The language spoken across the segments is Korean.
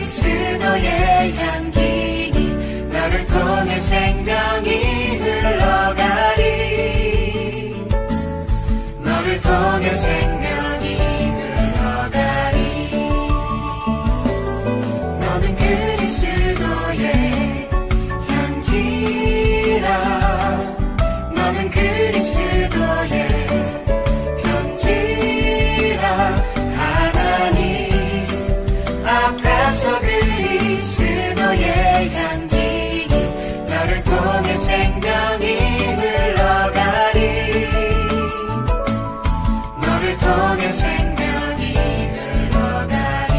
그리스도의 향기니 너를 통해 생명이 흘러가리. 너를 통해 생명이 흘러가리. 너는 그리스도의 향기라. 너는 그리스도의 편지라. 하나님 앞에서 그리스도의 향기니 너를 통해 생명이 흘러가리. 너를 통해 생명이 흘러가리.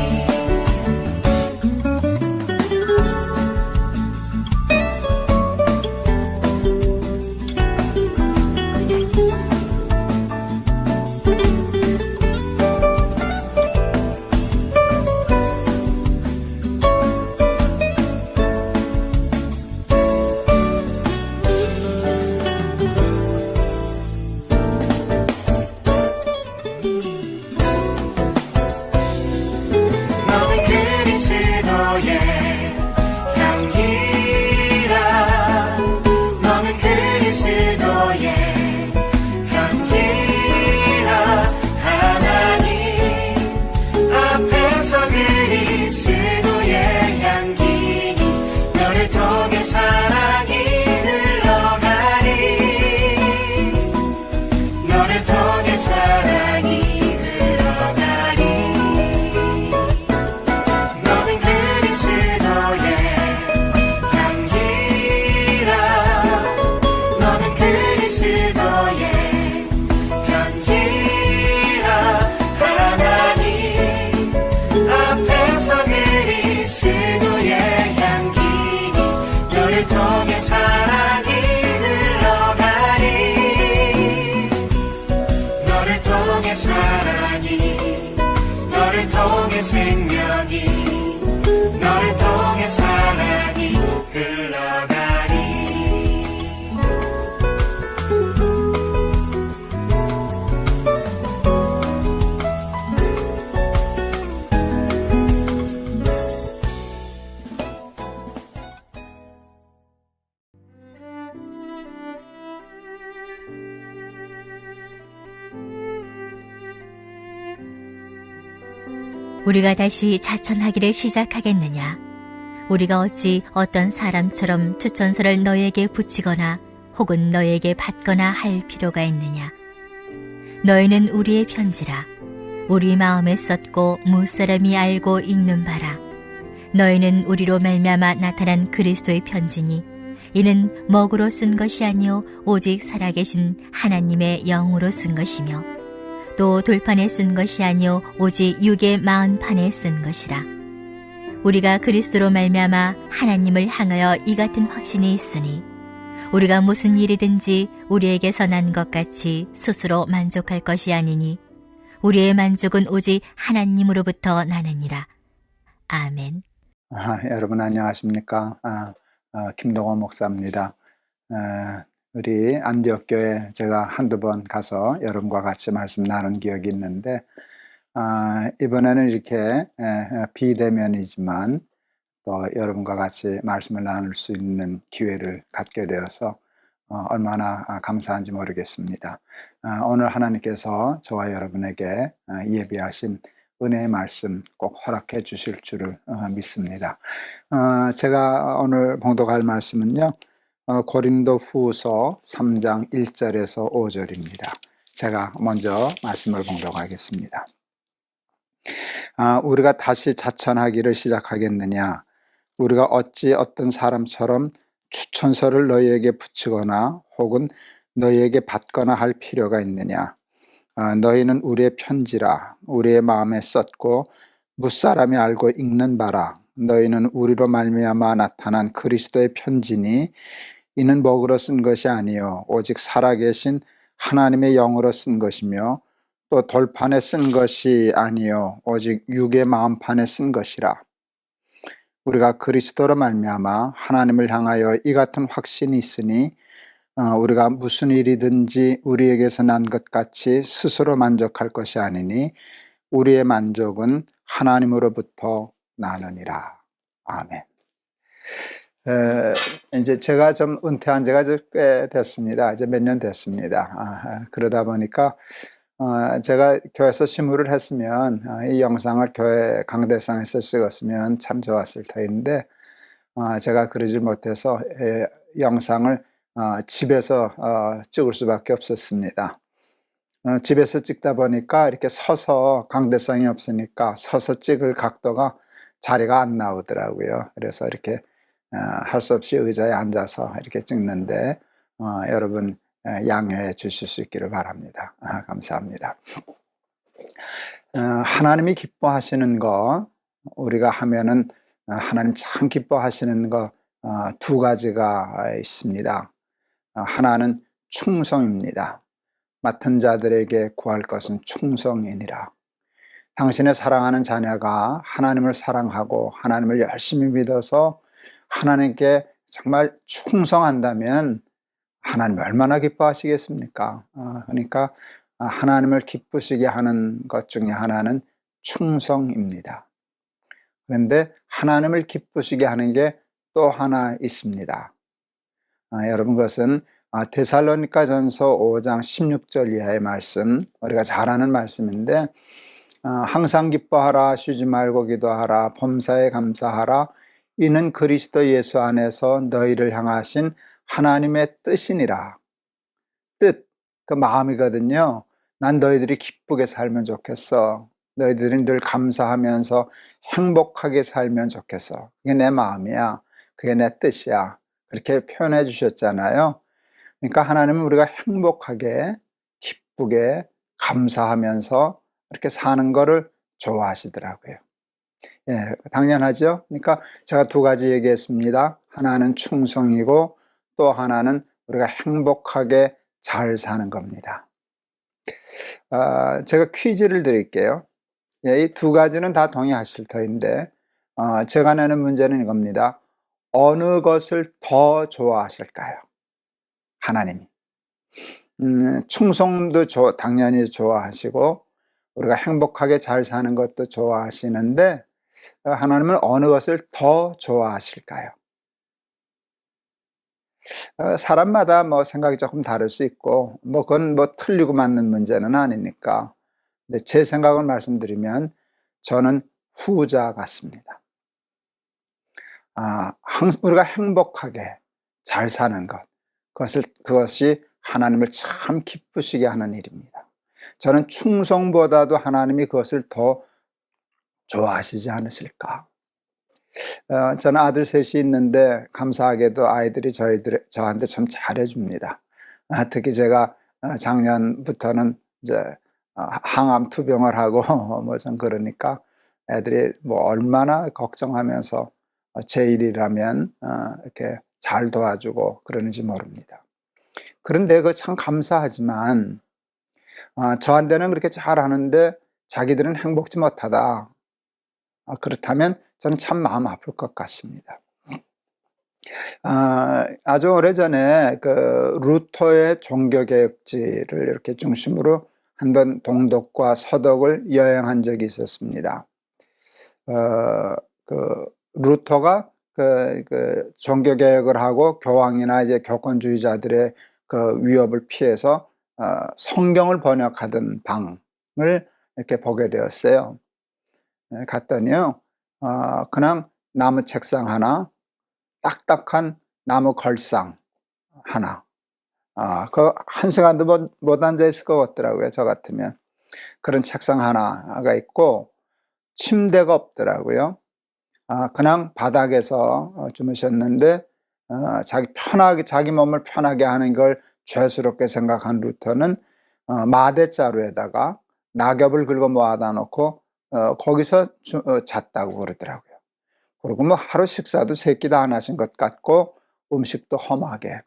너는 그리스도의 향기라. 너는 그리스도의 편지라. 하나님 앞에서 그리스도의 향기니 너를 통해 사랑이 흘러가리. 너를 통해 사랑이 흘러가리. 너는 그리스도의 향기라. 너는 그리스도의 편지라. 하나님 앞에서 그리스도의 향기니 너를 통해 사랑이 흘러가리. 너를 통해 사랑이, 너를 통해 생명이, 너를 통해 사랑이 흘러가리. 우리가 다시 자천하기를 시작하겠느냐? 우리가 어찌 어떤 사람처럼 추천서를 너희에게 붙이거나 혹은 너희에게 받거나 할 필요가 있느냐? 너희는 우리의 편지라. 우리 마음에 썼고 무사람이 알고 읽는 바라. 너희는 우리로 말미암아 나타난 그리스도의 편지니 이는 먹으로 쓴 것이 아니요 오직 살아계신 하나님의 영으로 쓴 것이며 또 돌판에 쓴 것이 아니요 오직 육의 마흔판에 쓴 것이라. 우리가 그리스도로 말미암아 하나님을 향하여 이 같은 확신이 있으니 우리가 무슨 일이든지 우리에게서 난 것 같이 스스로 만족할 것이 아니니 우리의 만족은 오직 하나님으로부터 나느니라. 아멘. 여러분 안녕하십니까? 김동원 목사입니다. 우리 안디옥교회 제가 한두 번 가서 여러분과 같이 말씀 나눈 기억이 있는데 이번에는 이렇게 비대면이지만 또 여러분과 같이 말씀을 나눌 수 있는 기회를 갖게 되어서 얼마나 감사한지 모르겠습니다. 오늘 하나님께서 저와 여러분에게 예비하신 은혜의 말씀 꼭 허락해 주실 줄을 믿습니다. 제가 오늘 봉독할 말씀은요, 고린도 후서 3장 1절에서 5절입니다. 제가 먼저 말씀을 봉독하겠습니다. 우리가 다시 자천하기를 시작하겠느냐? 우리가 어찌 어떤 사람처럼 추천서를 너희에게 붙이거나 혹은 너희에게 받거나 할 필요가 있느냐? 너희는 우리의 편지라. 우리의 마음에 썼고 무사람이 알고 읽는 바라. 너희는 우리로 말미암아 나타난 그리스도의 편지니 이는 먹으로 쓴 것이 아니요 오직 살아계신 하나님의 영으로 쓴 것이며 또 돌판에 쓴 것이 아니요 오직 육의 마음판에 쓴 것이라. 우리가 그리스도로 말미암아 하나님을 향하여 이 같은 확신이 있으니 우리가 무슨 일이든지 우리에게서 난 것 같이 스스로 만족할 것이 아니니 우리의 만족은 하나님으로부터 나느니라. 아멘. 이제 제가 좀 은퇴한 지가 꽤 됐습니다. 이제 몇 년 됐습니다. 그러다 보니까 제가 교회에서 심부를 했으면 이 영상을 교회 강대상에서 찍었으면 참 좋았을 터인데 제가 그러지 못해서 영상을 집에서 찍을 수밖에 없었습니다. 집에서 찍다 보니까 이렇게 서서 강대상이 없으니까 서서 찍을 각도가 자리가 안 나오더라고요. 그래서 이렇게 할 수 없이 의자에 앉아서 이렇게 찍는데 여러분 양해해 주실 수 있기를 바랍니다. 감사합니다. 하나님이 기뻐하시는 거, 우리가 하면은 하나님 참 기뻐하시는 거 두 가지가 있습니다. 하나는 충성입니다. 맡은 자들에게 구할 것은 충성이니라. 당신의 사랑하는 자녀가 하나님을 사랑하고 하나님을 열심히 믿어서 하나님께 정말 충성한다면 하나님 얼마나 기뻐하시겠습니까? 그러니까 하나님을 기쁘시게 하는 것 중에 하나는 충성입니다. 그런데 하나님을 기쁘시게 하는 게 또 하나 있습니다. 여러분, 그것은 데살로니가 전서 5장 16절 이하의 말씀, 우리가 잘 아는 말씀인데 항상 기뻐하라, 쉬지 말고 기도하라, 범사에 감사하라, 이는 그리스도 예수 안에서 너희를 향하신 하나님의 뜻이니라. 뜻, 그 마음이거든요. 난 너희들이 기쁘게 살면 좋겠어. 너희들이 늘 감사하면서 행복하게 살면 좋겠어. 그게 내 마음이야. 그게 내 뜻이야. 그렇게 표현해 주셨잖아요. 그러니까 하나님은 우리가 행복하게, 기쁘게, 감사하면서 이렇게 사는 거를 좋아하시더라고요. 당연하죠. 그러니까 제가 두 가지 얘기했습니다. 하나는 충성이고 또 하나는 우리가 행복하게 잘 사는 겁니다. 제가 퀴즈를 드릴게요. 이 두 가지는 다 동의하실 터인데 제가 내는 문제는 이겁니다. 어느 것을 더 좋아하실까요? 하나님이. 충성도 당연히 좋아하시고 우리가 행복하게 잘 사는 것도 좋아하시는데 하나님은 어느 것을 더 좋아하실까요? 사람마다 생각이 조금 다를 수 있고 그건 틀리고 맞는 문제는 아니니까. 근데 제 생각을 말씀드리면 저는 후자 같습니다. 우리가 행복하게 잘 사는 것, 그것이 하나님을 참 기쁘시게 하는 일입니다. 저는 충성보다도 하나님이 그것을 더 좋아하시지 않으실까? 저는 아들 셋이 있는데 감사하게도 아이들이 저한테 참 잘해줍니다. 특히 제가 작년부터는 이제 항암 투병을 하고 좀 그러니까 애들이 얼마나 걱정하면서 제 일이라면 이렇게 잘 도와주고 그러는지 모릅니다. 그런데 그거 참 감사하지만 저한테는 그렇게 잘하는데 자기들은 행복지 못하다. 그렇다면 저는 참 마음 아플 것 같습니다. 아주 오래전에 그 루터의 종교개혁지를 이렇게 중심으로 한번 동독과 서독을 여행한 적이 있었습니다. 루터가 그 종교개혁을 하고 교황이나 이제 교권주의자들의 그 위협을 피해서 성경을 번역하던 방을 이렇게 보게 되었어요. 갔더니요, 그냥 나무 책상 하나, 딱딱한 나무 걸상 하나, 그 한 시간도 못 앉아 있을 것 같더라고요, 저 같으면. 그런 책상 하나가 있고 침대가 없더라고요. 그냥 바닥에서 주무셨는데 자기 몸을 편하게 하는 걸 죄스럽게 생각한 루터는 마대자루에다가 낙엽을 긁어 모아다 놓고 거기서 잤다고 그러더라고요. 그리고 하루 식사도 세 끼도 안 하신 것 같고 음식도 험하게.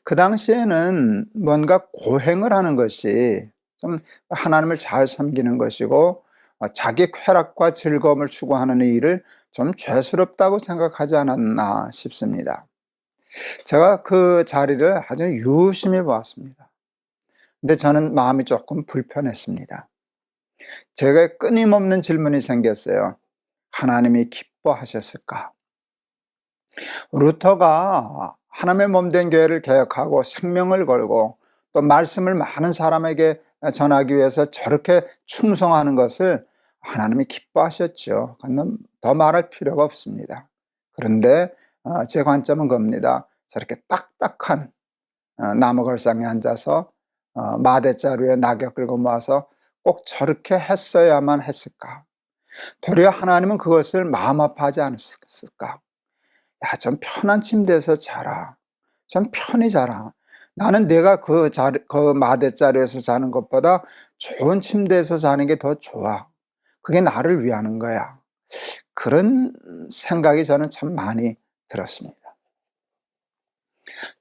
그 당시에는 뭔가 고행을 하는 것이 좀 하나님을 잘 섬기는 것이고 자기 쾌락과 즐거움을 추구하는 일을 좀 죄스럽다고 생각하지 않았나 싶습니다. 제가 그 자리를 아주 유심히 보았습니다. 근데 저는 마음이 조금 불편했습니다. 제가 끊임없는 질문이 생겼어요. 하나님이 기뻐하셨을까? 루터가 하나님의 몸된 교회를 개혁하고 생명을 걸고 또 말씀을 많은 사람에게 전하기 위해서 저렇게 충성하는 것을 하나님이 기뻐하셨죠. 그건 더 말할 필요가 없습니다. 그런데 제 관점은 겁니다. 저렇게 딱딱한 나무걸상에 앉아서 마대자루에 낙엽 긁어 모아서 꼭 저렇게 했어야만 했을까? 도리어 하나님은 그것을 마음 아파하지 않았을까? 야, 좀 편한 침대에서 자라. 좀 편히 자라. 나는 내가 그 마대자루에서 자는 것보다 좋은 침대에서 자는 게 더 좋아. 그게 나를 위하는 거야. 그런 생각이 저는 참 많이 들었습니다.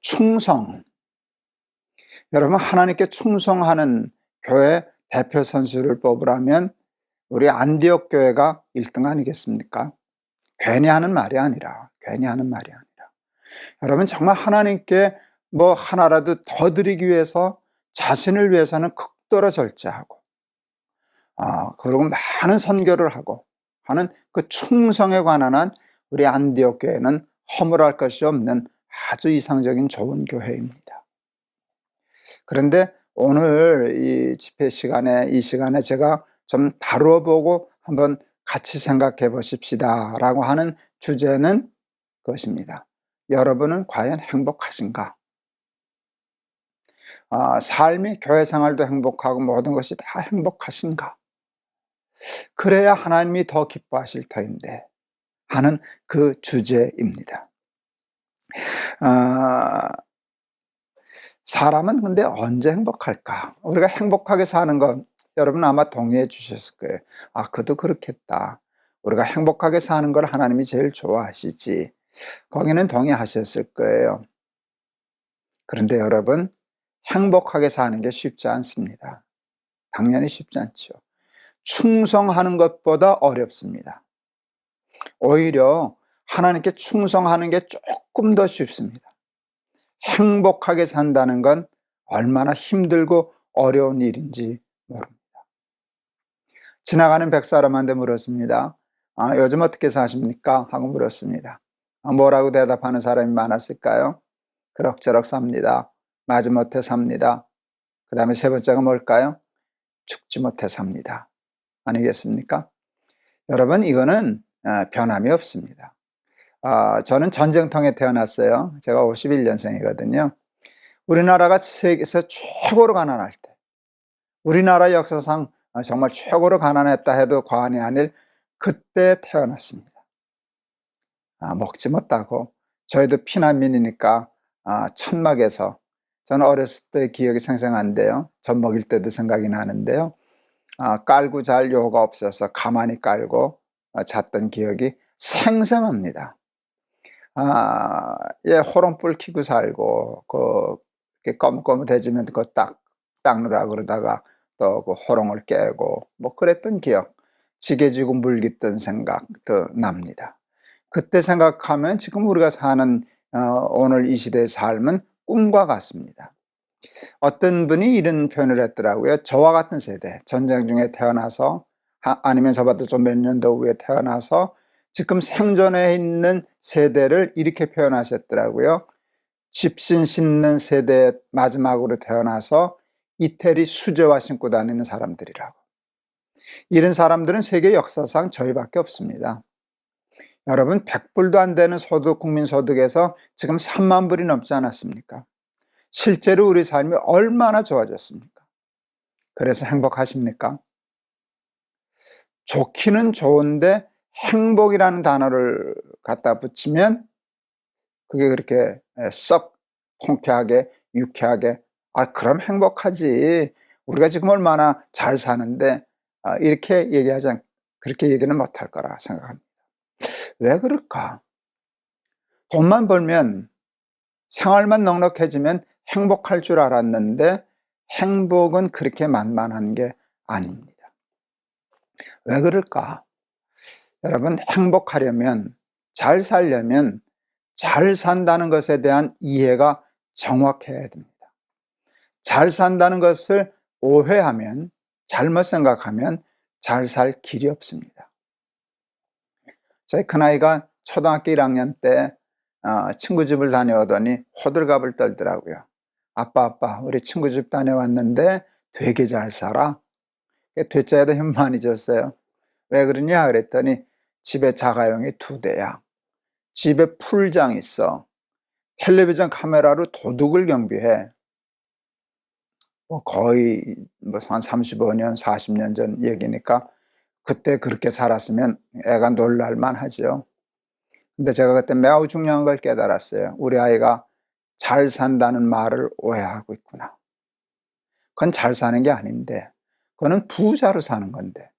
충성. 여러분, 하나님께 충성하는 교회 대표 선수를 뽑으라면 우리 안디옥 교회가 1등 아니겠습니까? 괜히 하는 말이 아니라. 여러분, 정말 하나님께 뭐 하나라도 더 드리기 위해서 자신을 위해서는 극도로 절제하고 그리고 많은 선교를 하고 하는 그 충성에 관한 한 우리 안디옥 교회는 허물할 것이 없는 아주 이상적인 좋은 교회입니다. 그런데 오늘 이 집회 시간에, 이 시간에 제가 좀 다루어 보고 한번 같이 생각해 보십시다 라고 하는 주제는 그것입니다. 여러분은 과연 행복하신가? 삶이, 교회 생활도 행복하고 모든 것이 다 행복하신가? 그래야 하나님이 더 기뻐하실 터인데 하는 그 주제입니다. 사람은 근데 언제 행복할까? 우리가 행복하게 사는 건 여러분 아마 동의해 주셨을 거예요. 그도 그렇겠다. 우리가 행복하게 사는 걸 하나님이 제일 좋아하시지. 거기는 동의하셨을 거예요. 그런데 여러분, 행복하게 사는 게 쉽지 않습니다. 당연히 쉽지 않죠. 충성하는 것보다 어렵습니다. 오히려 하나님께 충성하는 게 조금 더 쉽습니다. 행복하게 산다는 건 얼마나 힘들고 어려운 일인지 모릅니다. 지나가는 백사람한테 물었습니다. 요즘 어떻게 사십니까? 하고 물었습니다. 뭐라고 대답하는 사람이 많았을까요? 그럭저럭 삽니다. 마지못해 삽니다. 그 다음에 세 번째가 뭘까요? 죽지 못해 삽니다. 아니겠습니까? 여러분, 이거는 변함이 없습니다. 저는 전쟁통에 태어났어요. 제가 51년생이거든요. 우리나라가 세계에서 최고로 가난할 때, 우리나라 역사상 정말 최고로 가난했다 해도 과언이 아닐 그때 태어났습니다. 먹지 못하고 저희도 피난민이니까 천막에서, 저는 어렸을 때 기억이 생생한데요. 젖 먹일 때도 생각이 나는데요. 깔고 잘 요가 없어서 가만히 깔고 잤던 기억이 생생합니다. 호롱불 켜고 살고 이렇게 껌껌해지면 그거 닦느라 그러다가 또 그 호롱을 깨고 뭐 그랬던 기억, 지게지고 물 깃던 생각도 납니다. 그때 생각하면 지금 우리가 사는 오늘 이 시대의 삶은 꿈과 같습니다. 어떤 분이 이런 표현을 했더라고요. 저와 같은 세대, 전쟁 중에 태어나서 아니면 저보다 좀 몇 년 더 후에 태어나서 지금 생존해 있는 세대를 이렇게 표현하셨더라고요. 집신 신는 세대 마지막으로 태어나서 이태리 수제화 신고 다니는 사람들이라고. 이런 사람들은 세계 역사상 저희밖에 없습니다. 여러분, 100불도 안 되는 소득, 국민소득에서 지금 3만 불이 넘지 않았습니까? 실제로 우리 삶이 얼마나 좋아졌습니까? 그래서 행복하십니까? 좋기는 좋은데 행복이라는 단어를 갖다 붙이면 그게 그렇게 썩 통쾌하게, 유쾌하게, 그럼 행복하지. 우리가 지금 얼마나 잘 사는데 이렇게 그렇게 얘기는 못할 거라 생각합니다. 왜 그럴까? 돈만 벌면, 생활만 넉넉해지면 행복할 줄 알았는데 행복은 그렇게 만만한 게 아닙니다. 왜 그럴까? 여러분, 행복하려면, 잘 살려면 잘 산다는 것에 대한 이해가 정확해야 됩니다. 잘 산다는 것을 오해하면, 잘못 생각하면 잘 살 길이 없습니다. 저희 큰아이가 초등학교 1학년 때 친구 집을 다녀오더니 호들갑을 떨더라고요. 아빠, 우리 친구 집 다녀왔는데 되게 잘 살아. 되짜에도 힘 많이 줬어요. 왜 그러냐 그랬더니 집에 자가용이 2대야. 집에 풀장 있어. 텔레비전 카메라로 도둑을 경비해. 거의 한 35년, 40년 전 얘기니까 그때 그렇게 살았으면 애가 놀랄만 하죠. 근데 제가 그때 매우 중요한 걸 깨달았어요. 우리 아이가 잘 산다는 말을 오해하고 있구나. 그건 잘 사는 게 아닌데, 그거는 부자로 사는 건데,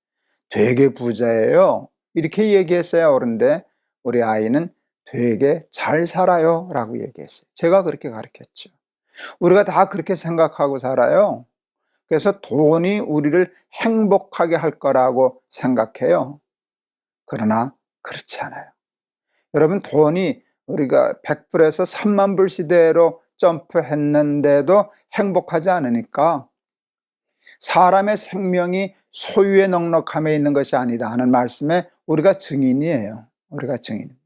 되게 부자예요. 이렇게 얘기했어야 옳은데, 우리 아이는 되게 잘 살아요 라고 얘기했어요. 제가 그렇게 가르쳤죠. 우리가 다 그렇게 생각하고 살아요. 그래서 돈이 우리를 행복하게 할 거라고 생각해요. 그러나 그렇지 않아요. 여러분, 돈이 우리가 100불에서 3만 불 시대로 점프했는데도 행복하지 않으니까 사람의 생명이 소유의 넉넉함에 있는 것이 아니다 하는 말씀에 우리가 증인이에요. 우리가 증인입니다.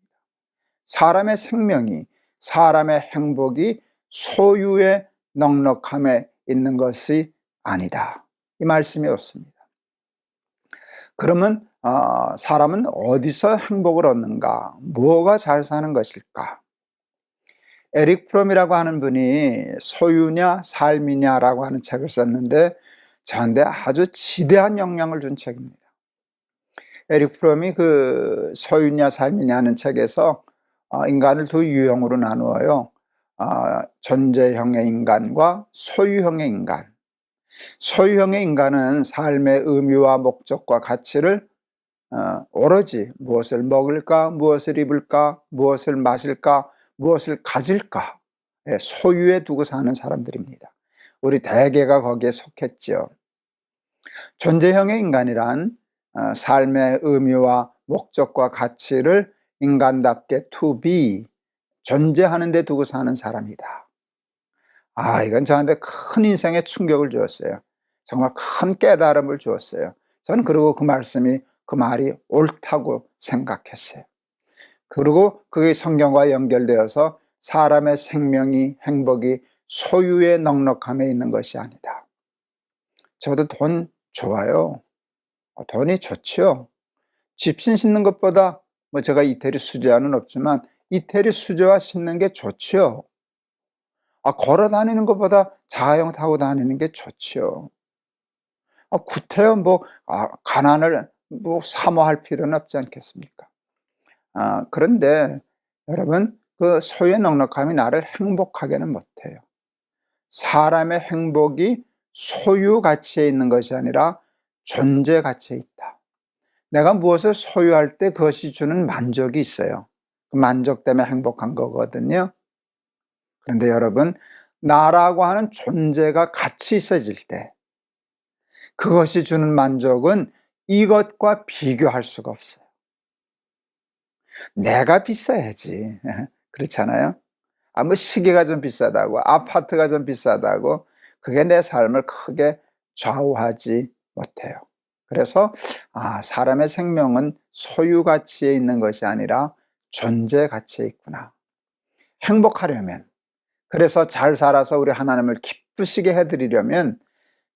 사람의 생명이, 사람의 행복이 소유의 넉넉함에 있는 것이 아니다. 이 말씀이 옳습니다. 그러면 사람은 어디서 행복을 얻는가? 뭐가 잘 사는 것일까? 에릭 프롬이라고 하는 분이 소유냐 삶이냐라고 하는 책을 썼는데 저한테 아주 지대한 영향을 준 책입니다. 에릭 프롬이 그 소유냐 삶이냐 하는 책에서 인간을 두 유형으로 나누어요. 존재형의 인간과 소유형의 인간. 소유형의 인간은 삶의 의미와 목적과 가치를 오로지 무엇을 먹을까, 무엇을 입을까, 무엇을 마실까, 무엇을 가질까 소유에 두고 사는 사람들입니다. 우리 대개가 거기에 속했죠. 존재형의 인간이란 삶의 의미와 목적과 가치를 인간답게 to be, 존재하는 데 두고 사는 사람이다. 이건 저한테 큰 인생의 충격을 주었어요. 정말 큰 깨달음을 주었어요. 저는 그리고 그 말이 옳다고 생각했어요. 그리고 그게 성경과 연결되어서 사람의 생명이, 행복이 소유의 넉넉함에 있는 것이 아니다. 저도 돈 좋아요. 돈이 좋죠. 집신 싣는 것보다 제가 이태리 수제화는 없지만 이태리 수제화 싣는 게 좋죠. 걸어 다니는 것보다 자가용 타고 다니는 게 좋죠. 구태여 가난을 사모할 필요는 없지 않겠습니까? 그런데 여러분, 그 소유의 넉넉함이 나를 행복하게는 못해요. 사람의 행복이 소유 가치에 있는 것이 아니라 존재 가치에 있다. 내가 무엇을 소유할 때 그것이 주는 만족이 있어요. 그 만족 때문에 행복한 거거든요. 그런데 여러분, 나라고 하는 존재가 같이 있어질 때 그것이 주는 만족은 이것과 비교할 수가 없어요. 내가 비싸야지. 그렇잖아요? 시계가 좀 비싸다고, 아파트가 좀 비싸다고 그게 내 삶을 크게 좌우하지 못해요. 그래서 사람의 생명은 소유 가치에 있는 것이 아니라 존재 가치에 있구나. 행복하려면, 그래서 잘 살아서 우리 하나님을 기쁘시게 해드리려면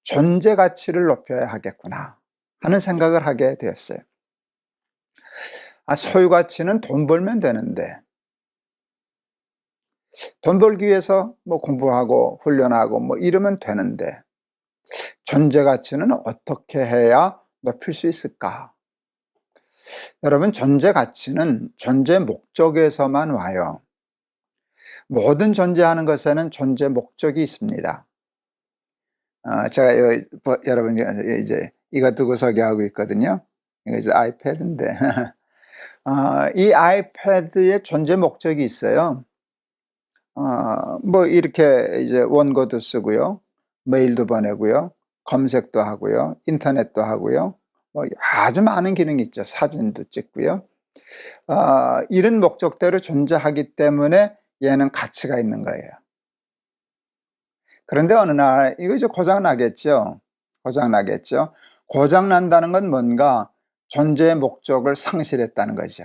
존재 가치를 높여야 하겠구나 하는 생각을 하게 되었어요. 소유 가치는 돈 벌면 되는데, 돈 벌기 위해서 공부하고 훈련하고 이러면 되는데, 존재 가치는 어떻게 해야 높일 수 있을까? 여러분, 존재 가치는 존재 목적에서만 와요. 모든 존재하는 것에는 존재 목적이 있습니다. 제가 여러분 이제 이거 두고 소개하고 있거든요. 이거 이제 아이패드인데 이 아이패드에 존재 목적이 있어요. 이렇게 이제 원고도 쓰고요, 메일도 보내고요, 검색도 하고요, 인터넷도 하고요, 아주 많은 기능이 있죠. 사진도 찍고요. 이런 목적대로 존재하기 때문에 얘는 가치가 있는 거예요. 그런데 어느 날 이거 이제 고장 나겠죠. 고장 난다는 건 뭔가 존재의 목적을 상실했다는 거죠.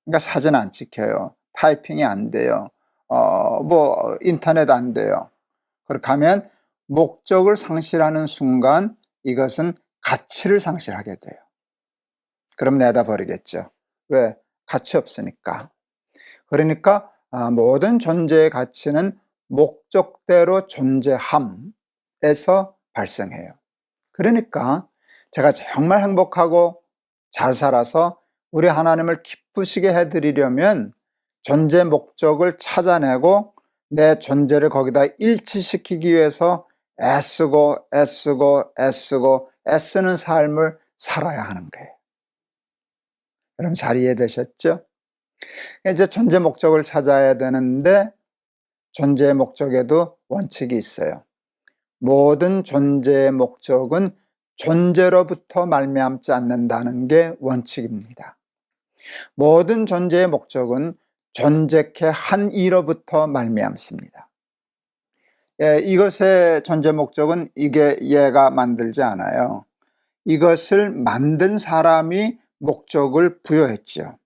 그러니까 사진 안 찍혀요. 타이핑이 안 돼요. 인터넷 안 돼요. 그렇게 하면 목적을 상실하는 순간 이것은 가치를 상실하게 돼요. 그럼 내다 버리겠죠. 왜? 가치 없으니까. 그러니까 모든 존재의 가치는 목적대로 존재함에서 발생해요. 그러니까 제가 정말 행복하고 잘 살아서 우리 하나님을 기쁘시게 해드리려면 존재 목적을 찾아내고 내 존재를 거기다 일치시키기 위해서 애쓰는 삶을 살아야 하는 거예요. 여러분 잘 이해되셨죠? 이제 존재 목적을 찾아야 되는데 존재의 목적에도 원칙이 있어요. 모든 존재의 목적은 존재로부터 말미암지 않는다는 게 원칙입니다. 모든 존재의 목적은 존재케 한 이로부터 말미암습니다. 이것의 존재 목적은 이게 얘가 만들지 않아요. 이것을 만든 사람이 목적을 부여했지요.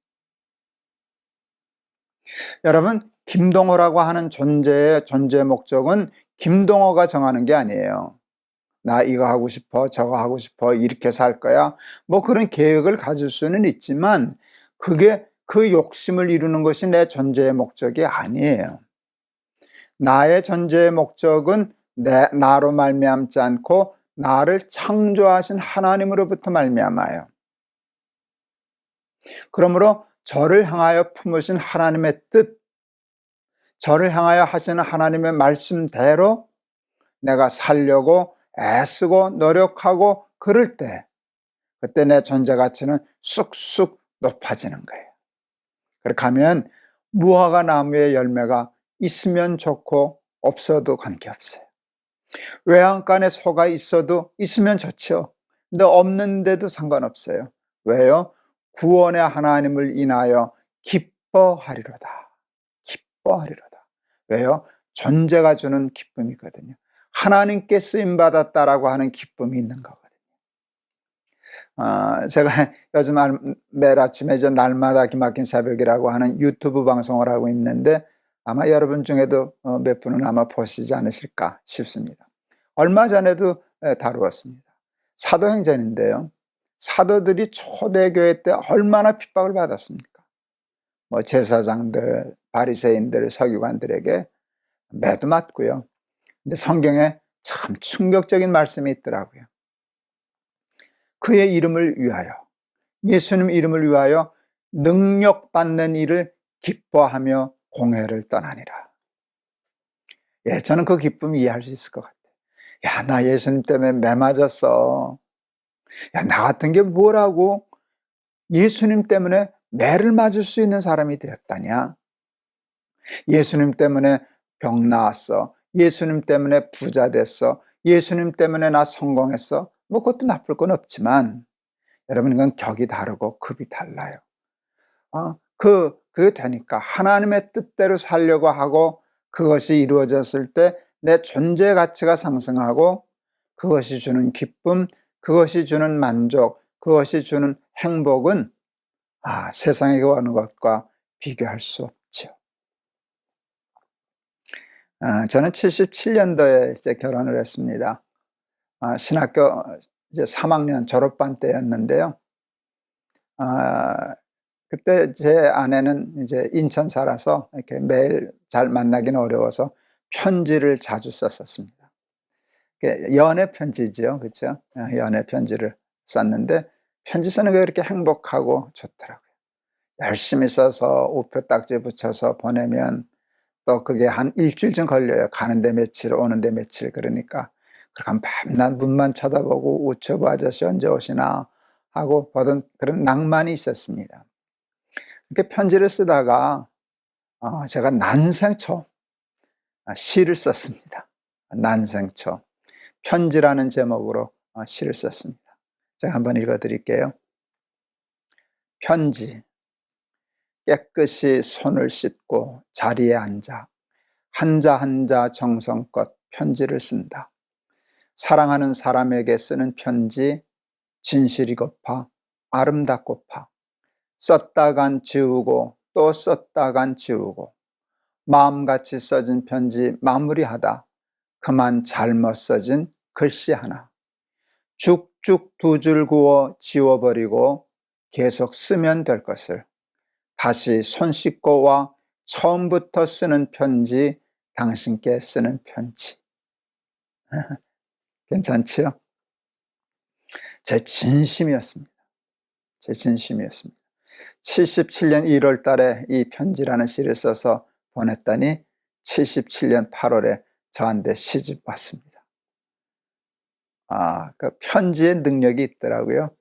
여러분, 김동호라고 하는 존재의 존재 목적은 김동호가 정하는 게 아니에요. 나 이거 하고 싶어, 저거 하고 싶어, 이렇게 살 거야. 뭐 그런 계획을 가질 수는 있지만 그게 그 욕심을 이루는 것이 내 존재의 목적이 아니에요. 나의 존재의 목적은 나로 말미암지 않고 나를 창조하신 하나님으로부터 말미암아요. 그러므로 저를 향하여 품으신 하나님의 뜻, 저를 향하여 하시는 하나님의 말씀대로 내가 살려고 애쓰고 노력하고 그럴 때 그때 내 존재 가치는 쑥쑥 높아지는 거예요. 그렇게 하면 무화과 나무의 열매가 있으면 좋고 없어도 관계없어요. 외양간에 소가 있으면 좋죠. 근데 없는데도 상관없어요. 왜요? 구원의 하나님을 인하여 기뻐하리로다. 기뻐하리로다. 왜요? 존재가 주는 기쁨이거든요. 하나님께 쓰임받았다라고 하는 기쁨이 있는 거거든요. 제가 요즘 매일 아침에 날마다 기막힌 새벽이라고 하는 유튜브 방송을 하고 있는데 아마 여러분 중에도 몇 분은 아마 보시지 않으실까 싶습니다. 얼마 전에도 다루었습니다. 사도행전인데요. 사도들이 초대교회 때 얼마나 핍박을 받았습니까? 제사장들, 바리새인들, 서기관들에게 매도 맞고요. 근데 성경에 참 충격적인 말씀이 있더라고요. 그의 이름을 위하여, 예수님 이름을 위하여 능력받는 일을 기뻐하며 공회를 떠나니라. 저는 그 기쁨 이해할 수 있을 것 같아요. 나 예수님 때문에 매 맞았어. 나 같은 게 뭐라고 예수님 때문에 매를 맞을 수 있는 사람이 되었다냐? 예수님 때문에 병 나았어. 예수님 때문에 부자 됐어. 예수님 때문에 나 성공했어. 그것도 나쁠 건 없지만 여러분 이건 격이 다르고 급이 달라요. 그게 되니까 하나님의 뜻대로 살려고 하고 그것이 이루어졌을 때 내 존재 가치가 상승하고 그것이 주는 기쁨, 그것이 주는 만족, 그것이 주는 행복은 세상의 그 어느 것과 비교할 수 없죠. 저는 77년도에 이제 결혼을 했습니다. 신학교 이제 3학년 졸업반 때였는데요. 그때 제 아내는 이제 인천 살아서 이렇게 매일 잘 만나기는 어려워서 편지를 자주 썼었습니다. 연애 편지죠, 그렇죠? 연애 편지를 썼는데 편지 쓰는 게 그렇게 행복하고 좋더라고요. 열심히 써서 우표 딱지 붙여서 보내면 또 그게 한 일주일쯤 걸려요. 가는데 며칠, 오는데 며칠. 그러니까 그럼 밤낮 문만 쳐다보고 우체부 아저씨 언제 오시나 하고 보던 그런 낭만이 있었습니다. 이렇게 편지를 쓰다가 제가 난생처 시를 썼습니다. 난생처 편지라는 제목으로 시를 썼습니다. 제가 한번 읽어드릴게요. 편지. 깨끗이 손을 씻고 자리에 앉아 한자 한자 정성껏 편지를 쓴다. 사랑하는 사람에게 쓰는 편지, 진실이고파 아름답고파 썼다간 지우고 또 썼다간 지우고 마음같이 써진 편지 마무리하다 그만 잘못 써진 글씨 하나 쭉쭉 두 줄 그어 지워버리고 계속 쓰면 될 것을 다시 손 씻고 와 처음부터 쓰는 편지, 당신께 쓰는 편지. 괜찮지요? 제 진심이었습니다. 제 진심이었습니다. 77년 1월 달에 이 편지라는 시를 써서 보냈더니 77년 8월에 저한테 시집 왔습니다. 그 편지의 능력이 있더라고요.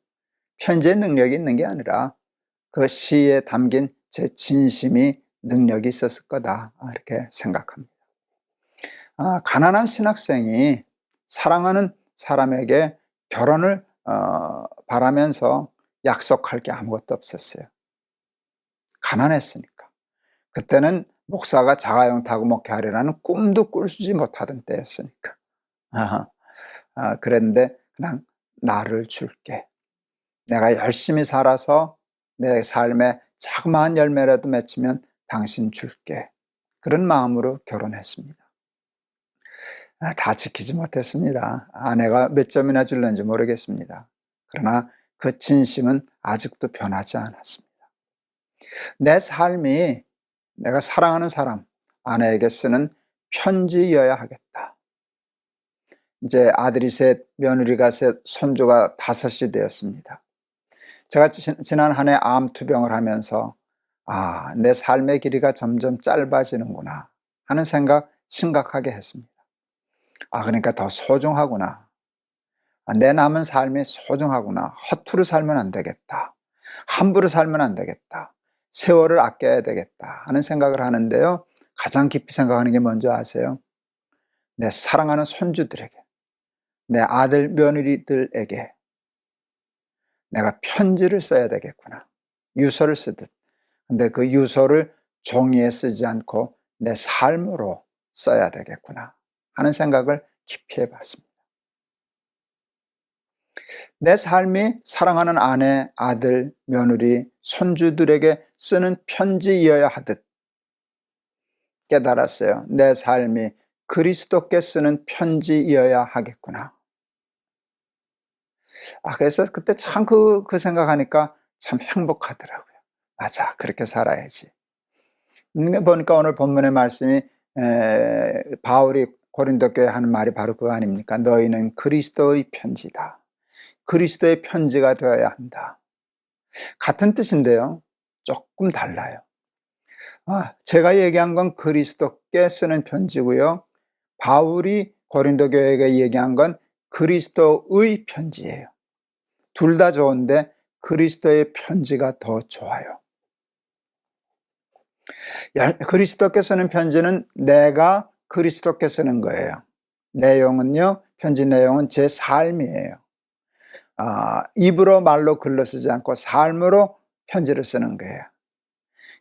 편지의 능력이 있는 게 아니라 그 시에 담긴 제 진심이 능력이 있었을 거다, 이렇게 생각합니다. 가난한 신학생이 사랑하는 사람에게 결혼을 바라면서 약속할 게 아무것도 없었어요. 가난했으니까. 그때는 목사가 자가용 타고 목회하리라는 꿈도 꿀지 못하던 때였으니까. 그랬는데 그냥 나를 줄게. 내가 열심히 살아서 내 삶에 자그마한 열매라도 맺히면 당신 줄게. 그런 마음으로 결혼했습니다. 다 지키지 못했습니다. 아내가 몇 점이나 줄는지 모르겠습니다. 그러나 그 진심은 아직도 변하지 않았습니다. 내 삶이 내가 사랑하는 사람, 아내에게 쓰는 편지여야 하겠다. 이제 아들이 셋, 며느리가 셋, 손주가 5이 되었습니다. 제가 지난 한 해 암 투병을 하면서 내 삶의 길이가 점점 짧아지는구나 하는 생각 심각하게 했습니다. 그러니까 더 소중하구나. 내 남은 삶이 소중하구나. 허투루 살면 안 되겠다. 함부로 살면 안 되겠다. 세월을 아껴야 되겠다 하는 생각을 하는데요. 가장 깊이 생각하는 게 뭔지 아세요? 내 사랑하는 손주들에게, 내 아들, 며느리들에게 내가 편지를 써야 되겠구나. 유서를 쓰듯. 근데 그 유서를 종이에 쓰지 않고 내 삶으로 써야 되겠구나 하는 생각을 깊이 해봤습니다. 내 삶이 사랑하는 아내, 아들, 며느리, 손주들에게 쓰는 편지여야 하듯 깨달았어요. 내 삶이 그리스도께 쓰는 편지여야 하겠구나. 그래서 그때 참 그 생각하니까 참 행복하더라고요. 맞아, 그렇게 살아야지. 보니까 오늘 본문의 말씀이 바울이 고린도 교회에 하는 말이 바로 그거 아닙니까? 너희는 그리스도의 편지다. 그리스도의 편지가 되어야 한다. 같은 뜻인데요, 조금 달라요. 제가 얘기한 건 그리스도께 쓰는 편지고요, 바울이 고린도 교회에게 얘기한 건 그리스도의 편지예요. 둘 다 좋은데 그리스도의 편지가 더 좋아요. 그리스도께 쓰는 편지는 내가 그리스도께 쓰는 거예요. 내용은요, 편지 내용은 제 삶이에요. 입으로 말로 글로 쓰지 않고 삶으로 편지를 쓰는 거예요.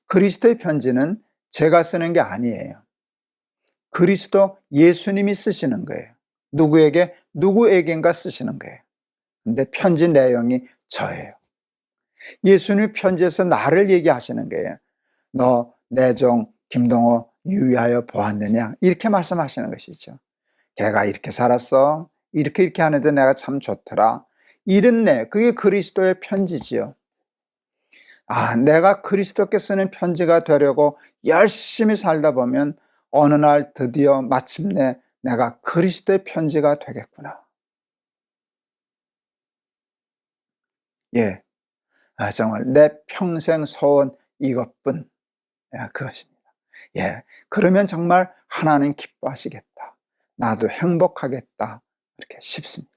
그리스도의 편지는 제가 쓰는 게 아니에요. 그리스도 예수님이 쓰시는 거예요. 누구에겐가 쓰시는 거예요. 근데 편지 내용이 저예요. 예수님 편지에서 나를 얘기하시는 거예요. 너 내 종 김동호 유의하여 보았느냐, 이렇게 말씀하시는 것이죠. 걔가 이렇게 살았어, 이렇게 하는데 내가 참 좋더라, 이런 그게 그리스도의 편지지요. 내가 그리스도께 쓰는 편지가 되려고 열심히 살다 보면 어느 날 드디어 마침내 내가 그리스도의 편지가 되겠구나. 정말 내 평생 소원 이것뿐. 그것입니다. 그러면 정말 하나님 기뻐하시겠다. 나도 행복하겠다. 이렇게 싶습니다.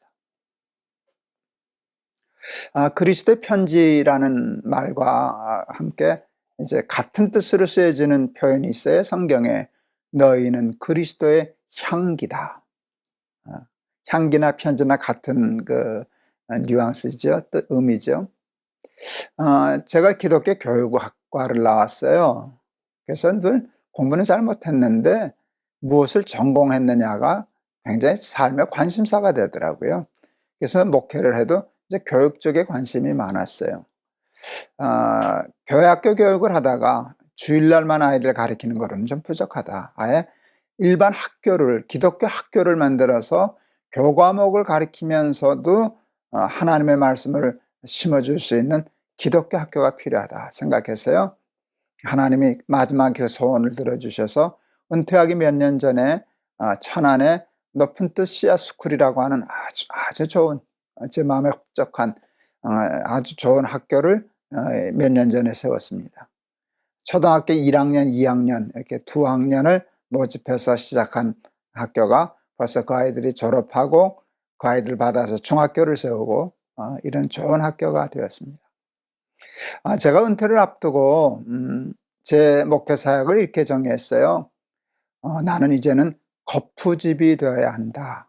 그리스도의 편지라는 말과 함께 이제 같은 뜻으로 쓰여지는 표현이 있어요. 성경에 너희는 그리스도의 향기다. 향기나 편지나 같은 그 뉘앙스죠. 의미죠. 제가 기독교 교육학과를 나왔어요. 그래서 늘 공부는 잘 못했는데 무엇을 전공했느냐가 굉장히 삶의 관심사가 되더라고요. 그래서 목회를 해도 이제 교육 쪽에 관심이 많았어요. 교회 학교 교육을 하다가 주일날만 아이들 가르치는 거로는 좀 부족하다. 아예 일반 학교를, 기독교 학교를 만들어서 교과목을 가르치면서도 하나님의 말씀을 심어줄 수 있는 기독교 학교가 필요하다 생각했어요. 하나님이 마지막 그 소원을 들어주셔서 은퇴하기 몇 년 전에 천안에 높은 뜻 씨앗 스쿨이라고 하는 아주 좋은, 제 마음에 흡족한 아주 좋은 학교를 몇 년 전에 세웠습니다. 초등학교 1학년, 2학년 이렇게 두 학년을 모집해서 시작한 학교가 벌써 그 아이들이 졸업하고 그 아이들 받아서 중학교를 세우고 이런 좋은 학교가 되었습니다. 제가 은퇴를 앞두고 제 목회 사역을 이렇게 정했어요. 나는 이제는 거푸집이 되어야 한다.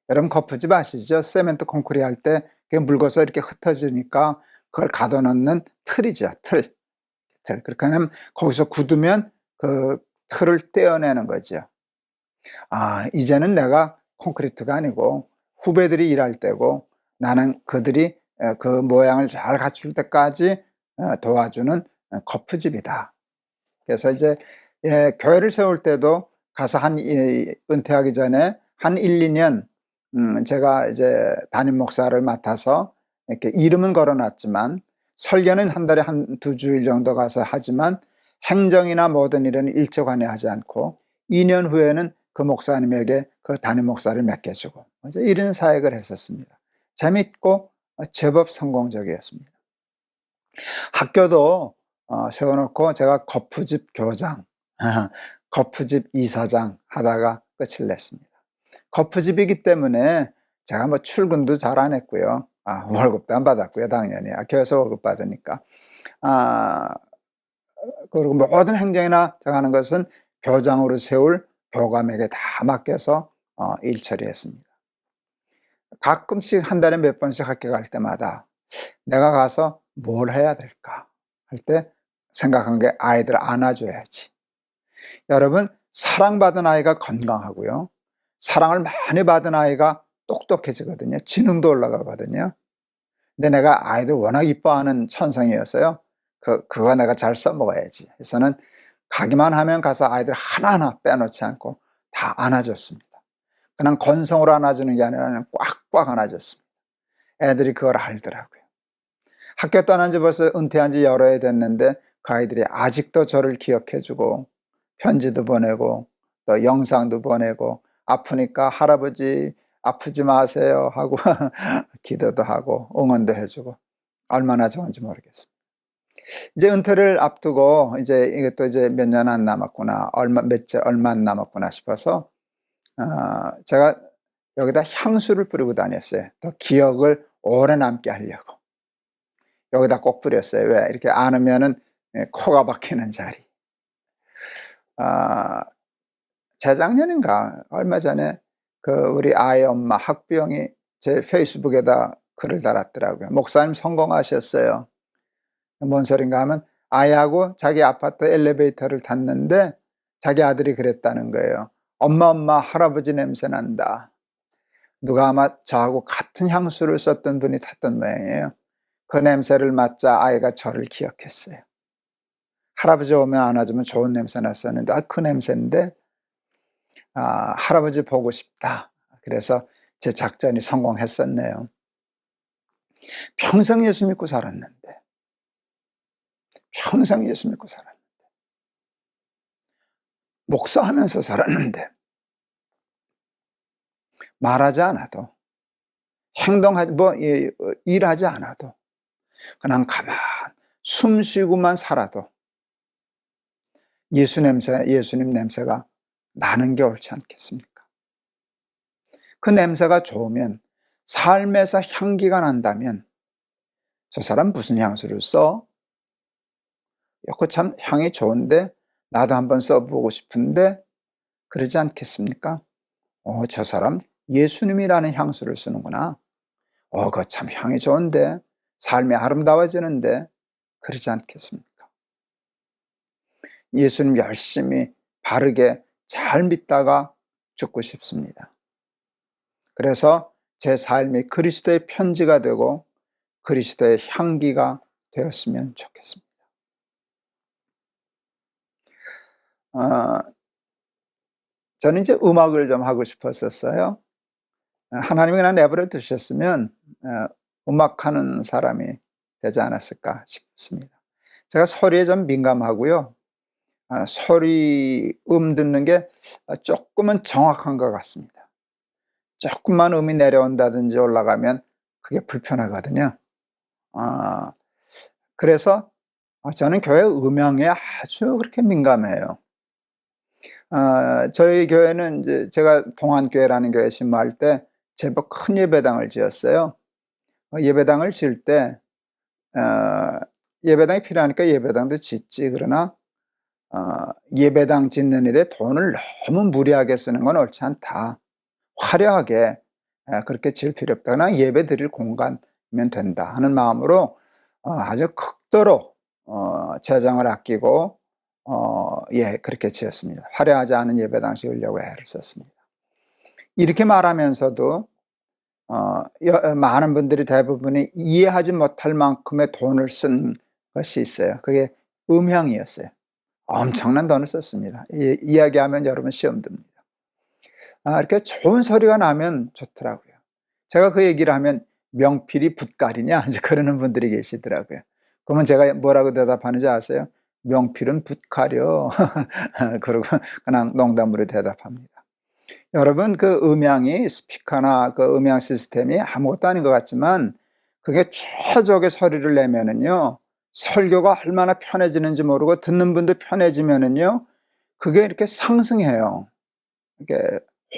여러분 거푸집 아시죠? 세멘트 콘크리 할 때 묽어서 이렇게 흩어지니까 그걸 가둬놓는 틀이죠. 틀. 그렇게 하면 거기서 굳으면 그 틀을 떼어내는 거죠. 이제는 내가 콘크리트가 아니고 후배들이 일할 때고 나는 그들이 그 모양을 잘 갖출 때까지 도와주는 거푸집이다. 그래서 이제 교회를 세울 때도 가서 은퇴하기 전에 한 1, 2년 제가 이제 담임 목사를 맡아서 이렇게 이름은 걸어놨지만 설교는 한 달에 한 2주일 정도 가서 하지만 행정이나 모든 일은 일정간에 하지 않고 2년 후에는 그 목사님에게 그 담임 목사를 맡겨주고 이제 이런 사역을 했었습니다. 재밌고 제법 성공적이었습니다. 학교도 세워놓고 제가 거푸집 교장, 거푸집 이사장 하다가 끝을 냈습니다. 거푸집이기 때문에 제가 뭐 출근도 잘 안 했고요. 월급도 안 받았고요, 당연히. 교회에서 월급 받으니까. 그리고 모든 행정이나 제가 하는 것은 교장으로 세울 교감에게 다 맡겨서 일 처리했습니다. 가끔씩 한 달에 몇 번씩 학교 갈 때마다 내가 가서 뭘 해야 될까 할 때 생각한 게 아이들 안아줘야지. 여러분, 사랑받은 아이가 건강하고요. 사랑을 많이 받은 아이가 똑똑해지거든요. 지능도 올라가거든요. 근데 내가 아이들 워낙 이뻐하는 천성이었어요. 그거 내가 잘 써먹어야지 해서는 가기만 하면 가서 아이들 하나하나 빼놓지 않고 다 안아줬습니다. 그냥 건성으로 안아주는 게 아니라 꽉꽉 안아줬습니다. 애들이 그걸 알더라고요. 학교 떠난 지 벌써 은퇴한 지 여러 해 됐는데 그 아이들이 아직도 저를 기억해주고 편지도 보내고 또 영상도 보내고 아프니까 할아버지 아프지 마세요 하고 기도도 하고 응원도 해주고 얼마나 좋은지 모르겠습니다. 이제 은퇴를 앞두고 이제 이것도 이제 몇 년 안 남았구나, 얼마 안 남았구나 싶어서 제가 여기다 향수를 뿌리고 다녔어요. 더 기억을 오래 남게 하려고. 여기다 꼭 뿌렸어요. 왜? 이렇게 안으면은 코가 박히는 자리. 재작년인가 얼마 전에 그 우리 아이 엄마 학부형이 제 페이스북에다 글을 달았더라고요. 목사님 성공하셨어요. 뭔 소린가 하면 아이하고 자기 아파트 엘리베이터를 탔는데 자기 아들이 그랬다는 거예요. 엄마 할아버지 냄새 난다. 누가 아마 저하고 같은 향수를 썼던 분이 탔던 모양이에요. 그 냄새를 맡자 아이가 저를 기억했어요. 할아버지 오면 안아주면 좋은 냄새 났었는데 그 냄새인데 할아버지 보고 싶다. 그래서 제 작전이 성공했었네요. 평생 예수 믿고 살았는데 목사하면서 살았는데 말하지 않아도 행동하지 일하지 않아도 그냥 가만 숨 쉬고만 살아도 예수님 냄새가 나는 게 옳지 않겠습니까? 그 냄새가 좋으면, 삶에서 향기가 난다면 저 사람 무슨 향수를 써? 이거 참 향이 좋은데 나도 한번 써보고 싶은데 그러지 않겠습니까? 저 사람 예수님이라는 향수를 쓰는구나. 그거 참 향이 좋은데 삶이 아름다워지는데 그러지 않겠습니까? 예수님 열심히 바르게 잘 믿다가 죽고 싶습니다. 그래서 제 삶이 그리스도의 편지가 되고 그리스도의 향기가 되었으면 좋겠습니다. 저는 이제 음악을 좀 하고 싶었었어요. 하나님이 그냥 내버려 두셨으면 음악하는 사람이 되지 않았을까 싶습니다. 제가 소리에 좀 민감하고요. 소리 듣는 게 조금은 정확한 것 같습니다. 조금만 음이 내려온다든지 올라가면 그게 불편하거든요. 그래서 저는 교회 음향에 아주 그렇게 민감해요. 저희 교회는 이제 제가 동안교회라는 교회에 신모할 때 제법 큰 예배당을 지었어요. 예배당을 지을 때 예배당이 필요하니까 예배당도 짓지, 그러나 예배당 짓는 일에 돈을 너무 무리하게 쓰는 건 옳지 않다. 화려하게 그렇게 지을 필요 없다. 그러나 예배 드릴 공간이면 된다 하는 마음으로 아주 극도로 재정을 아끼고 그렇게 지었습니다. 화려하지 않은 예배당 지으려고 애를 썼습니다. 이렇게 말하면서도 많은 분들이 대부분이 이해하지 못할 만큼의 돈을 쓴 것이 있어요. 그게 음향이었어요. 엄청난 돈을 썼습니다. 이야기하면 여러분 시험 듭니다. 이렇게 좋은 소리가 나면 좋더라고요. 제가 그 얘기를 하면 명필이 붓가리냐 이제 그러는 분들이 계시더라고요. 그러면 제가 뭐라고 대답하는지 아세요? 명필은 붓가려. 그러고 그냥 농담으로 대답합니다. 여러분, 그 음향이 스피커나 그 음향 시스템이 아무것도 아닌 것 같지만 그게 최적의 소리를 내면은요, 설교가 얼마나 편해지는지 모르고 듣는 분도 편해지면은요, 그게 이렇게 상승해요. 이게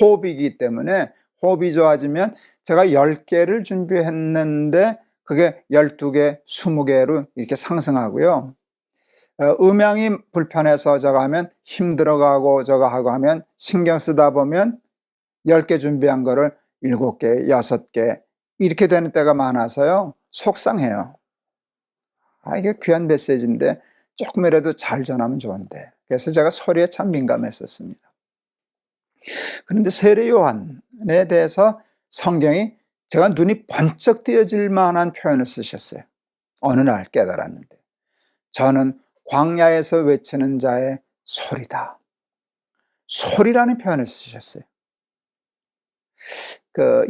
호흡이기 때문에 호흡이 좋아지면 제가 10개를 준비했는데 그게 12개, 20개로 이렇게 상승하고요. 음향이 불편해서 저거 하면 힘들어가고 저거 하고 하면 신경 쓰다 보면 10개 준비한 거를 7개, 6개 이렇게 되는 때가 많아서요. 속상해요. 이게 귀한 메시지인데 조금이라도 잘 전하면 좋은데. 그래서 제가 소리에 참 민감했었습니다. 그런데 세례 요한에 대해서 성경이 제가 눈이 번쩍 띄어질 만한 표현을 쓰셨어요. 어느 날 깨달았는데 저는 광야에서 외치는 자의 소리다. 소리라는 표현을 쓰셨어요.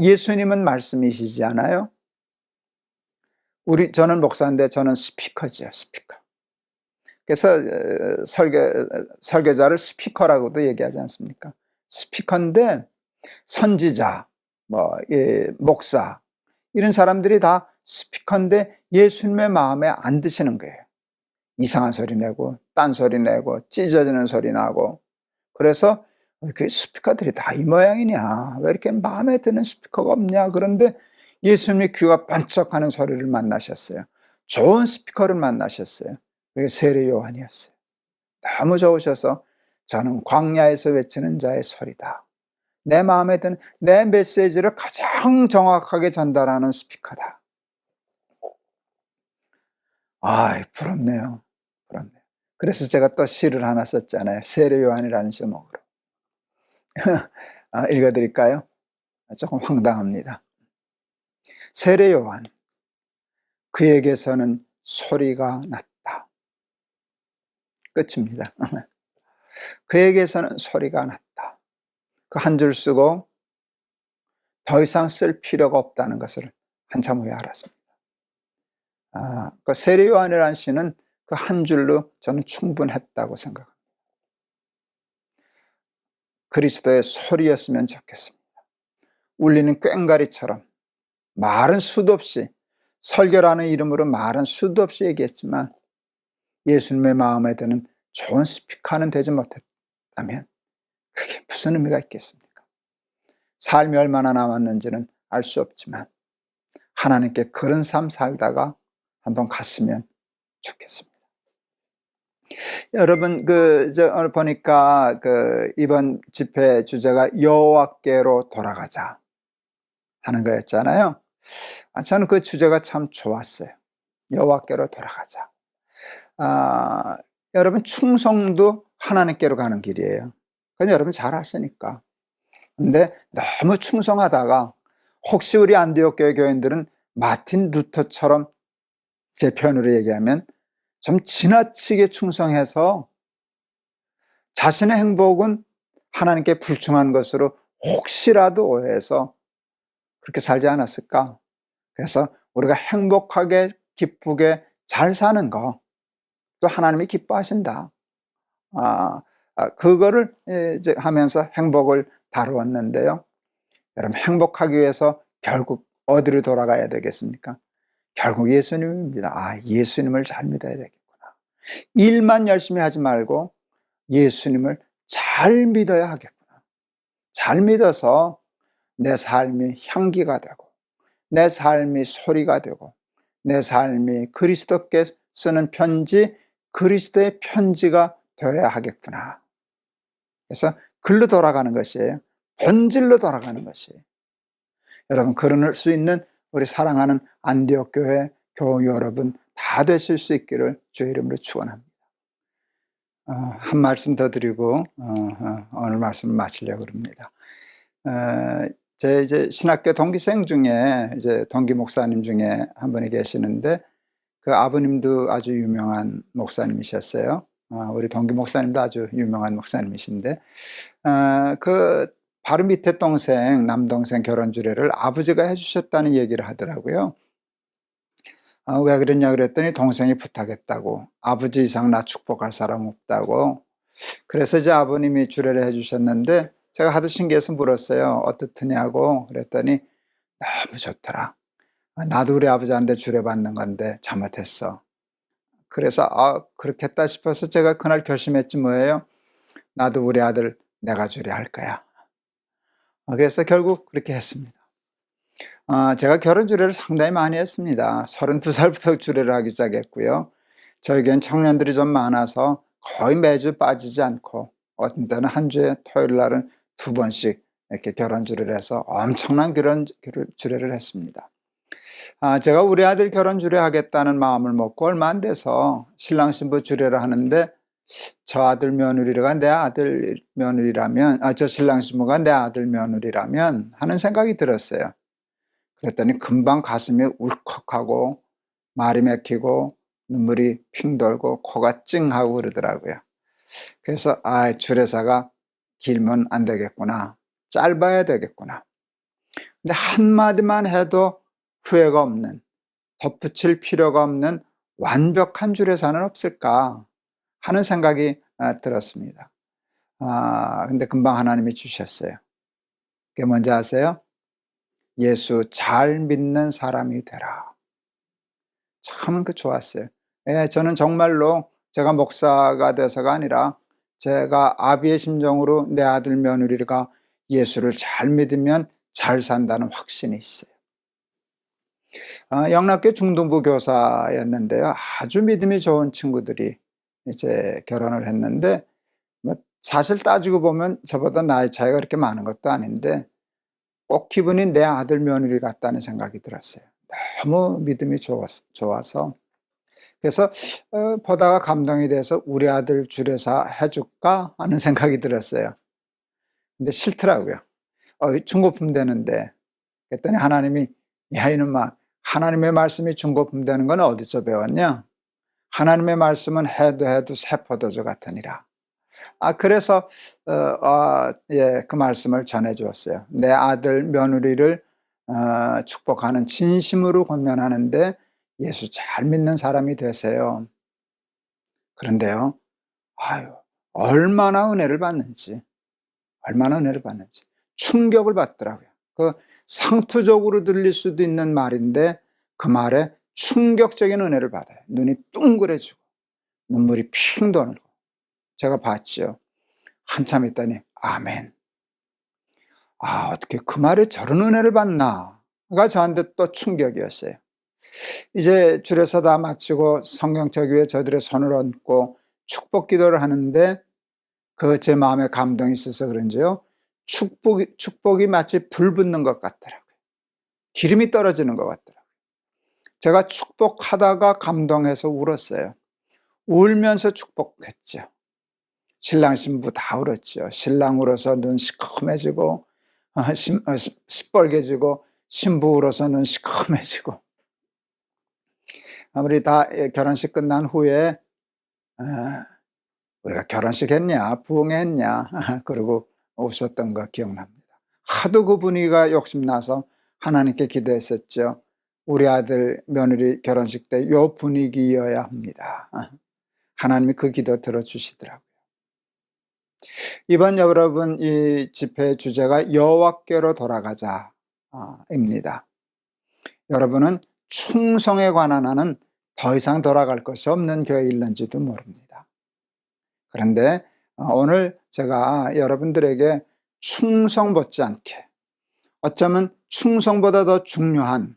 예수님은 말씀이시지 않아요? 저는 목사인데 저는 스피커죠, 스피커. 그래서 설교자를 스피커라고도 얘기하지 않습니까? 스피커인데 선지자, 목사 이런 사람들이 다 스피커인데 예수님의 마음에 안 드시는 거예요. 이상한 소리 내고 딴 소리 내고 찢어지는 소리 나고. 그래서 그 스피커들이 다 이 모양이냐, 왜 이렇게 마음에 드는 스피커가 없냐. 그런데 예수님의 귀가 반짝하는 소리를 만나셨어요. 좋은 스피커를 만나셨어요. 그게 세례 요한이었어요. 너무 좋으셔서 저는 광야에서 외치는 자의 소리다. 내 마음에 드는 내 메시지를 가장 정확하게 전달하는 스피커다. 부럽네요. 부럽네요. 그래서 제가 또 시를 하나 썼잖아요. 세례 요한이라는 제목으로. 읽어드릴까요? 조금 황당합니다. 세례 요한, 그에게서는 소리가 났다. 끝입니다. 그에게서는 소리가 났다. 그 한 줄 쓰고 더 이상 쓸 필요가 없다는 것을 한참 후에 알았습니다. 그 세례 요한이라는 시는 그 한 줄로 저는 충분했다고 생각합니다. 그리스도의 소리였으면 좋겠습니다. 울리는 꽹과리처럼 말은 수도 없이, 설교라는 이름으로 말은 수도 없이 얘기했지만 예수님의 마음에 드는 좋은 스피커는 되지 못했다면 그게 무슨 의미가 있겠습니까? 삶이 얼마나 남았는지는 알 수 없지만 하나님께 그런 삶 살다가 한번 갔으면 좋겠습니다. 여러분, 오늘 보니까 이번 집회 주제가 여호와께로 돌아가자 하는 거였잖아요. 저는 그 주제가 참 좋았어요. 여호와께로 돌아가자. 여러분, 충성도 하나님께로 가는 길이에요. 그건 여러분 잘 아시니까. 근데 너무 충성하다가 혹시 우리 안디옥 교회 교인들은 마틴 루터처럼 제 표현으로 얘기하면 좀 지나치게 충성해서 자신의 행복은 하나님께 불충한 것으로 혹시라도 오해해서 그렇게 살지 않았을까? 그래서 우리가 행복하게 기쁘게 잘 사는 거 또 하나님이 기뻐하신다. 그거를 이제 하면서 행복을 다루었는데요. 여러분, 행복하기 위해서 결국 어디로 돌아가야 되겠습니까? 결국 예수님입니다. 예수님을 잘 믿어야 되겠구나. 일만 열심히 하지 말고 예수님을 잘 믿어야 하겠구나. 잘 믿어서 내 삶이 향기가 되고, 내 삶이 소리가 되고, 내 삶이 그리스도께 쓰는 편지, 그리스도의 편지가 되어야 하겠구나. 그래서 글로 돌아가는 것이에요. 본질로 돌아가는 것이에요. 여러분, 그럴 수 있는 우리 사랑하는 안디옥 교회 교우 여러분 다 되실 수 있기를 주의 이름으로 축원합니다. 한 말씀 더 드리고 오늘 말씀을 마치려고 합니다. 제 이제 신학교 동기생 중에 이제 동기 목사님 중에 한 분이 계시는데 그 아버님도 아주 유명한 목사님이셨어요. 우리 동기 목사님도 아주 유명한 목사님이신데 그 바로 밑에 동생, 남동생 결혼 주례를 아버지가 해주셨다는 얘기를 하더라고요. 왜 그랬냐 그랬더니 동생이 부탁했다고. 아버지 이상 나 축복할 사람 없다고. 그래서 이제 아버님이 주례를 해주셨는데 제가 하도 신기해서 물었어요. 어떻느냐고. 그랬더니 너무 좋더라. 나도 우리 아버지한테 주례 받는 건데 잘못했어. 그래서 그렇겠다 싶어서 제가 그날 결심했지 뭐예요. 나도 우리 아들 내가 주례할 거야. 그래서 결국 그렇게 했습니다. 제가 결혼 주례를 상당히 많이 했습니다. 32살부터 주례를 하기 시작했고요. 저희 교회는 청년들이 좀 많아서 거의 매주 빠지지 않고 어떤 때는 한 주에 토요일 날은 2번씩 이렇게 결혼 주례를 해서 엄청난 결혼 주례를 했습니다. 제가 우리 아들 결혼 주례하겠다는 마음을 먹고 얼마 안 돼서 신랑 신부 주례를 하는데 저 아들 며느리가 내 아들 며느리라면 저 신랑 신부가 내 아들 며느리라면 하는 생각이 들었어요. 그랬더니 금방 가슴이 울컥하고 말이 막히고 눈물이 핑 돌고 코가 찡하고 그러더라고요. 그래서 주례사가 길면 안 되겠구나. 짧아야 되겠구나. 근데 한마디만 해도 후회가 없는, 덧붙일 필요가 없는 완벽한 주례사는 없을까 하는 생각이 들었습니다. 근데 금방 하나님이 주셨어요. 그게 뭔지 아세요? 예수 잘 믿는 사람이 되라. 참 좋았어요. 저는 정말로 제가 목사가 돼서가 아니라 제가 아비의 심정으로 내 아들 며느리가 예수를 잘 믿으면 잘 산다는 확신이 있어요. 영락교 중등부 교사였는데요. 아주 믿음이 좋은 친구들이 이제 결혼을 했는데 사실 따지고 보면 저보다 나이 차이가 그렇게 많은 것도 아닌데 꼭 기분이 내 아들 며느리 같다는 생각이 들었어요. 너무 믿음이 좋아서 그래서 보다가 감동이 돼서 우리 아들 주례사 해줄까 하는 생각이 들었어요. 근데 싫더라고요. 중고품 되는데. 그랬더니 하나님이 야 이놈아, 하나님의 말씀이 중고품 되는 건 어디서 배웠냐? 하나님의 말씀은 해도 세포도주 같으니라. 그래서 그 말씀을 전해 주었어요. 내 아들 며느리를 축복하는 진심으로 권면하는데 예수 잘 믿는 사람이 되세요. 그런데요, 얼마나 은혜를 받는지 충격을 받더라고요. 그 상투적으로 들릴 수도 있는 말인데 그 말에 충격적인 은혜를 받아요. 눈이 둥그레지고 눈물이 핑 도는 거 제가 봤죠. 한참 있더니 아멘. 어떻게 그 말에 저런 은혜를 받나가 저한테 또 충격이었어요. 이제 주례사 다 마치고 성경책 위에 저들의 손을 얹고 축복 기도를 하는데 그 제 마음에 감동이 있어서 그런지요. 축복이 마치 불 붙는 것 같더라고요. 기름이 떨어지는 것 같더라고요. 제가 축복하다가 감동해서 울었어요. 울면서 축복했죠. 신랑 신부 다 울었죠. 신랑 울어서 눈 시커매지고 시뻘개지고 신부 울어서 눈 시커매지고 우리 다 결혼식 끝난 후에 우리가 결혼식 했냐, 부흥했냐 그러고 웃었던 거 기억납니다. 하도 그 분위기가 욕심나서 하나님께 기도했었죠. 우리 아들 며느리 결혼식 때 요 분위기여야 합니다. 하나님이 그 기도 들어주시더라고요. 이번 여러분 이 집회 주제가 여호와께로 돌아가자입니다. 여러분은 충성에 관한 한은 더 이상 돌아갈 것이 없는 교회에 있는지도 모릅니다. 그런데 오늘 제가 여러분들에게 충성 못지않게, 어쩌면 충성보다 더 중요한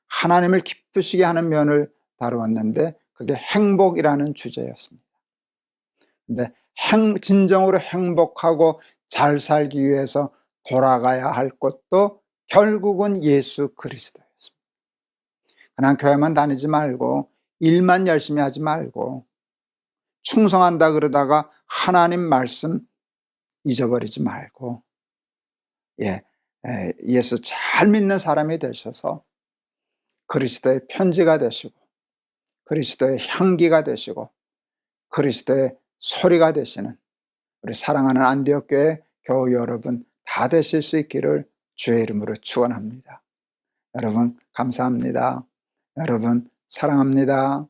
하나님을 기쁘시게 하는 면을 다루었는데 그게 행복이라는 주제였습니다. 근데 진정으로 행복하고 잘 살기 위해서 돌아가야 할 것도 결국은 예수 그리스도였습니다. 그냥 교회만 다니지 말고 일만 열심히 하지 말고 충성한다 그러다가 하나님 말씀 잊어버리지 말고 예수 잘 믿는 사람이 되셔서 그리스도의 편지가 되시고 그리스도의 향기가 되시고 그리스도의 소리가 되시는 우리 사랑하는 안디옥 교회 교우 여러분 다 되실 수 있기를 주의 이름으로 축원합니다. 여러분 감사합니다. 여러분 사랑합니다.